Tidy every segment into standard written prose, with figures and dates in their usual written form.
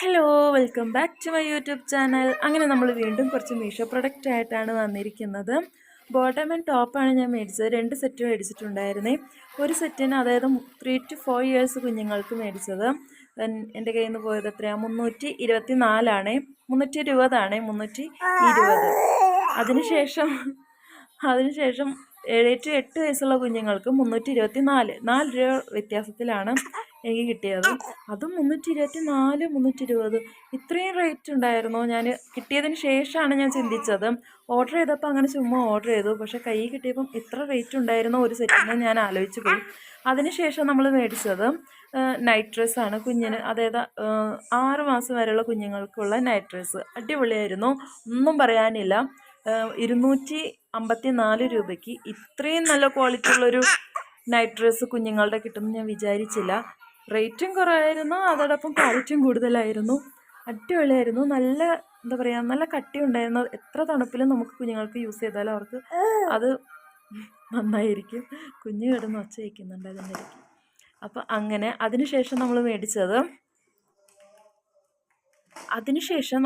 Hello, welcome back to my YouTube channel. അങ്ങനെ നമ്മൾ വീണ്ടും കുറച്ച് മീഷോ പ്രൊഡക്റ്റ് ആയിട്ടാണ് വന്നിരിക്കുന്നത്. ബോട്ടം ആൻഡ് ടോപ്പാണ് ഞാൻ മേടിച്ചത്. 2 സെറ്റ് മേടിച്ചിട്ടുണ്ടായിരുന്നേ. ഒരു സെറ്റിന് അതായത് 3 to 4 ഇയേഴ്സ് കുഞ്ഞുങ്ങൾക്ക് മേടിച്ചത്. എൻ്റെ കയ്യിൽ നിന്ന് പോയത് എത്രയാണ്? 324 320 320. അതിനുശേഷം 7 to 8 വയസ്സുള്ള കുഞ്ഞുങ്ങൾക്ക് 324 4 രൂപ വ്യത്യാസത്തിലാണ് എനിക്ക് കിട്ടിയത്. അതും 324 320 ഇത്രയും റേറ്റ് ഉണ്ടായിരുന്നോ? ഞാൻ കിട്ടിയതിന് ശേഷമാണ് ഞാൻ ചിന്തിച്ചത്. ഓർഡർ ചെയ്തപ്പോൾ അങ്ങനെ ചുമ്മാ ഓർഡർ ചെയ്തു, പക്ഷേ കൈ കിട്ടിയപ്പം ഇത്ര റേറ്റ് ഉണ്ടായിരുന്നോ ഒരു സെറ്റിന് ഞാൻ ആലോചിച്ച് പോയി. അതിനുശേഷം നമ്മൾ മേടിച്ചത് നൈറ്റ് ഡ്രസ്സാണ് കുഞ്ഞിന്, അതായത് 6 മാസം വരെയുള്ള കുഞ്ഞുങ്ങൾക്കുള്ള നൈറ്റ് ഡ്രസ്സ്. അടിപൊളിയായിരുന്നു, ഒന്നും പറയാനില്ല. 254 രൂപയ്ക്ക് ഇത്രയും നല്ല ക്വാളിറ്റി ഉള്ളൊരു നൈറ്റ് ഡ്രസ്സ് കുഞ്ഞുങ്ങളുടെ കിട്ടുമെന്ന് ഞാൻ വിചാരിച്ചില്ല. റേറ്റും കുറവായിരുന്നു, അതോടൊപ്പം ക്വാളിറ്റിയും കൂടുതലായിരുന്നു. അടിപൊളിയായിരുന്നു. നല്ല എന്താ പറയുക, നല്ല കട്ടി ഉണ്ടായിരുന്നു. എത്ര തണുപ്പിലും നമുക്ക് കുഞ്ഞുങ്ങൾക്ക് യൂസ് ചെയ്താലും അവർക്ക് അത് നന്നായിരിക്കും. കുഞ്ഞ് കിടന്ന് ഒച്ച വയ്ക്കുന്നുണ്ട് അതിൻ്റെ ഇടയ്ക്ക്. അപ്പോൾ അങ്ങനെ അതിനുശേഷം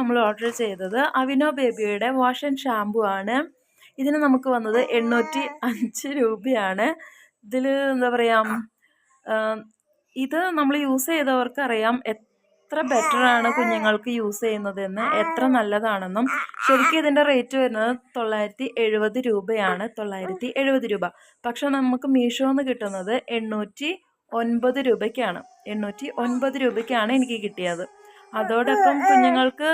നമ്മൾ ഓർഡർ ചെയ്തത് അവിനോ ബേബിയുടെ വാഷ് ആൻഡ് ഷാമ്പു ആണ്. ഇതിന് നമുക്ക് വന്നത് 805 രൂപയാണ്. ഇതിൽ എന്താ പറയുക, ഇത് നമ്മൾ യൂസ് ചെയ്തവർക്ക് അറിയാം എത്ര ബെറ്ററാണ് കുഞ്ഞുങ്ങൾക്ക് യൂസ് ചെയ്യുന്നതെന്ന്, എത്ര നല്ലതാണെന്നും. ശരിക്കും ഇതിൻ്റെ റേറ്റ് വരുന്നത് 970 രൂപയാണ്. 970 രൂപ. പക്ഷെ നമുക്ക് മീഷോന്ന് കിട്ടുന്നത് 809 രൂപയ്ക്കാണ്. 809 രൂപയ്ക്കാണ് എനിക്ക് കിട്ടിയത്. അതോടൊപ്പം കുഞ്ഞുങ്ങൾക്ക്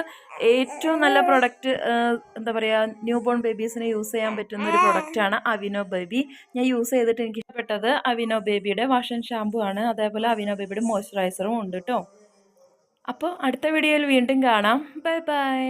ഏറ്റവും നല്ല പ്രൊഡക്റ്റ്, എന്താ പറയുക, ന്യൂ ബോൺ ബേബീസിന് യൂസ് ചെയ്യാൻ പറ്റുന്ന ഒരു പ്രൊഡക്റ്റാണ് അവിനോ ബേബി. ഞാൻ യൂസ് ചെയ്തിട്ട് എനിക്ക് ഇഷ്ടപ്പെട്ടത് അവിനോ ബേബിയുടെ വാഷ് ആൻഡ് ഷാമ്പു ആണ്. അതേപോലെ അവിനോ ബേബിയുടെ മോയ്സ്ചറൈസറും ഉണ്ട് കേട്ടോ. അപ്പോൾ അടുത്ത വീഡിയോയിൽ വീണ്ടും കാണാം. Bye bye.